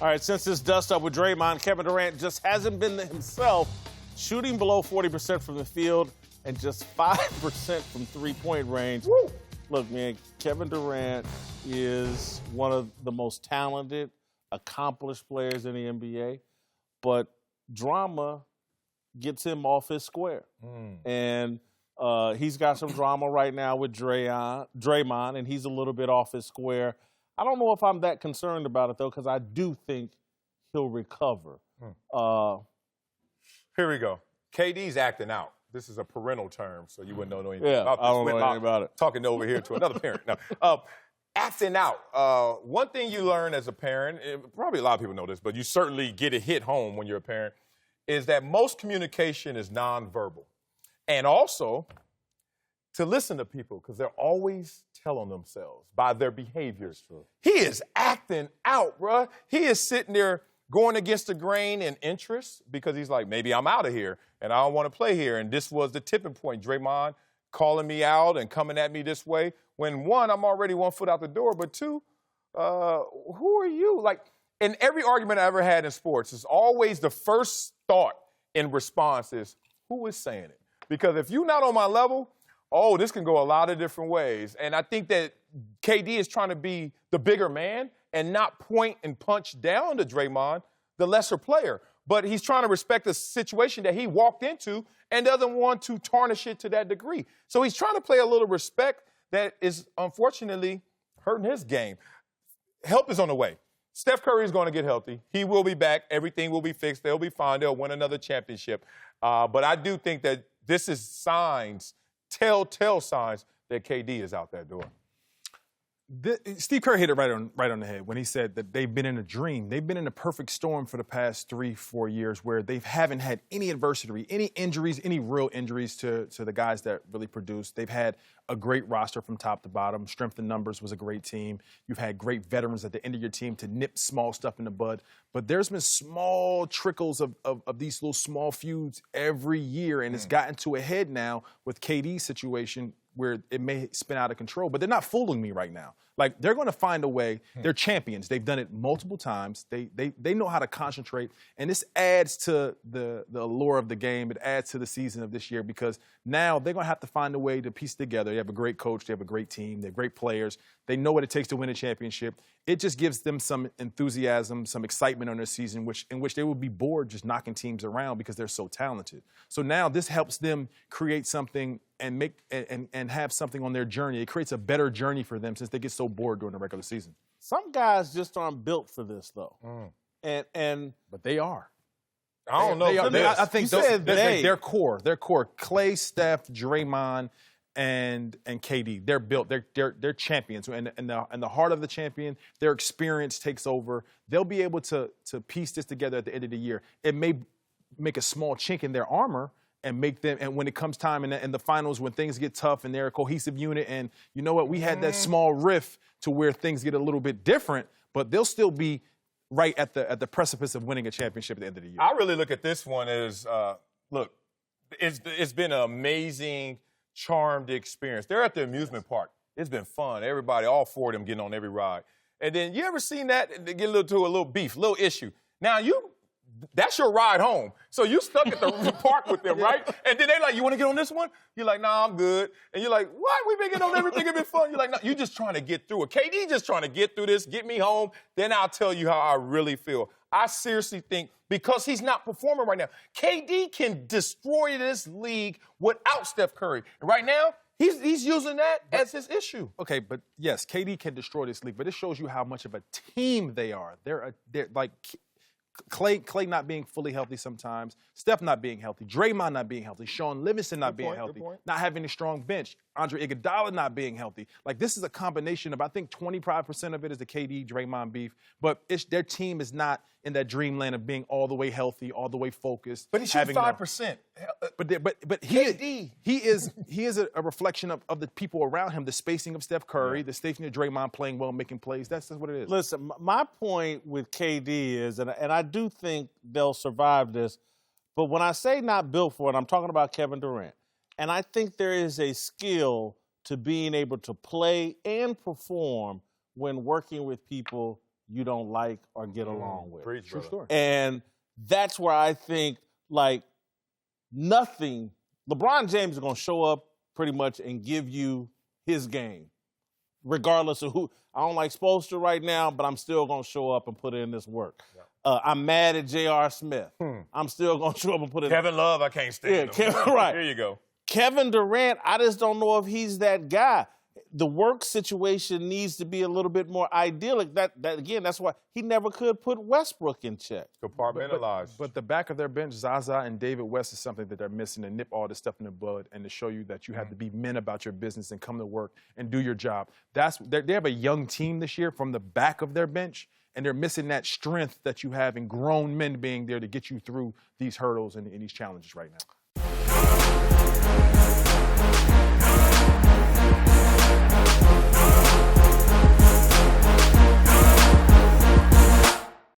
All right, since this dust up with Draymond, Kevin Durant just hasn't been himself, shooting below 40% from the field and just 5% from three-point range. Woo. Look, man, Kevin Durant is one of the most talented, accomplished players in the NBA, but drama gets him off his square. And he's got some drama right now with Draymond, and he's a little bit off his square. I don't know if I'm that concerned about it, though, because I do think he'll recover. Here we go. KD's acting out. This is a parental term, so you wouldn't know anything Yeah, about this. I don't know anything about it. Talking over here to another parent. Now, acting out. One thing you learn as a parent, probably a lot of people know this, but you certainly get it hit home when you're a parent, is that most communication is nonverbal. And also, to listen to people, because they're always telling themselves by their behaviors. He is acting out, bruh. He is sitting there going against the grain in interest because he's like, maybe I'm out of here and I don't want to play here. And this was the tipping point. Draymond calling me out and coming at me this way. When one, I'm already 1 foot out the door, but two, who are you? Like, in every argument I ever had in sports, it's always the first thought in response is, who is saying it? Because if you're not on my level, this can go a lot of different ways. And I think that KD is trying to be the bigger man and not point and punch down to Draymond, the lesser player. But he's trying to respect the situation that he walked into and doesn't want to tarnish it to that degree. So he's trying to play a little respect that is unfortunately hurting his game. Help is on the way. Steph Curry is going to get healthy. He will be back. Everything will be fixed. They'll be fine. They'll win another championship. But I do think that this is signs, telltale signs that KD is out that door. Steve Kerr hit it right on the head when he said that they've been in a dream. They've been in a perfect storm for the past 3-4 years where they haven't had any adversity, any injuries, any real injuries to the guys that really produced. They've had a great roster from top to bottom. Strength in numbers was a great team. You've had great veterans at the end of your team to nip small stuff in the bud. But there's been small trickles of these little small feuds every year, and it's gotten to a head now with KD's situation where it may spin out of control. But they're not fooling me right now. Like, they're going to find a way. They're champions. They've done it multiple times. They know how to concentrate. And this adds to the allure of the game. It adds to the season of this year because now they're going to have to find a way to piece together. They have a great coach. They have a great team. They're great players. They know what it takes to win a championship. It just gives them some enthusiasm, some excitement on their season, in which they would be bored just knocking teams around because they're so talented. So now this helps them create something and have something on their journey. It creates a better journey for them since they get so bored during the regular season. Some guys just aren't built for this, though. But they are. I don't know. I think their core. Klay, Steph, Draymond, and KD. They're built. They're champions. And the heart of the champion, their experience takes over. They'll be able to piece this together at the end of the year. It may make a small chink in their armor and make them, and when it comes time in the finals, when things get tough and they're a cohesive unit, and you know what, we had that small rift to where things get a little bit different, but they'll still be right at the precipice of winning a championship at the end of the year. I really look at this one as, look, it's been an amazing, charmed experience. They're at the amusement park. It's been fun. Everybody, all four of them getting on every ride. And then you ever seen that? They get a little beef, a little issue. Now that's your ride home. So you stuck at the park with them, right? And then they're like, you want to get on this one? You're like, nah, I'm good. And you're like, what? We've been getting on everything. It's been fun. You're like, no, you're just trying to get through it. KD just trying to get through this, get me home. Then I'll tell you how I really feel. I seriously think because he's not performing right now, KD can destroy this league without Steph Curry. And right now, he's using that as his issue. Okay, but yes, KD can destroy this league, but it shows you how much of a team they are. They're like Klay not being fully healthy sometimes, Steph not being healthy, Draymond not being healthy, Sean Livingston not being healthy, not having a strong bench, Andre Iguodala not being healthy. Like, this is a combination of, I think 25% of it is the KD, Draymond beef, but their team is not in that dreamland of being all the way healthy, all the way focused. But he's shooting 5%. But he is a reflection of the people around him, the spacing of Steph Curry, the spacing of Draymond playing well, making plays. That's just what it is. Listen, my point with KD is, and I do think they'll survive this, but when I say not built for it, I'm talking about Kevin Durant. And I think there is a skill to being able to play and perform when working with people you don't like or get along with. Preach, True story. And that's where I think, like, nothing, LeBron James is going to show up pretty much and give you his game, regardless of who. I don't like Spoelstra right now, but I'm still going to show up and put in this work. Yeah. I'm mad at J.R. Smith. I'm still going to show up and put in. Kevin Love, I can't stand him. Right. Here you go. Kevin Durant, I just don't know if he's that guy. The work situation needs to be a little bit more idyllic. That again, that's why he never could put Westbrook in check. Compartmentalized. But the back of their bench, Zaza and David West, is something that they're missing to nip all this stuff in the bud and to show you that you have to be men about your business and come to work and do your job. They have a young team this year from the back of their bench, and they're missing that strength that you have in grown men being there to get you through these hurdles and these challenges right now.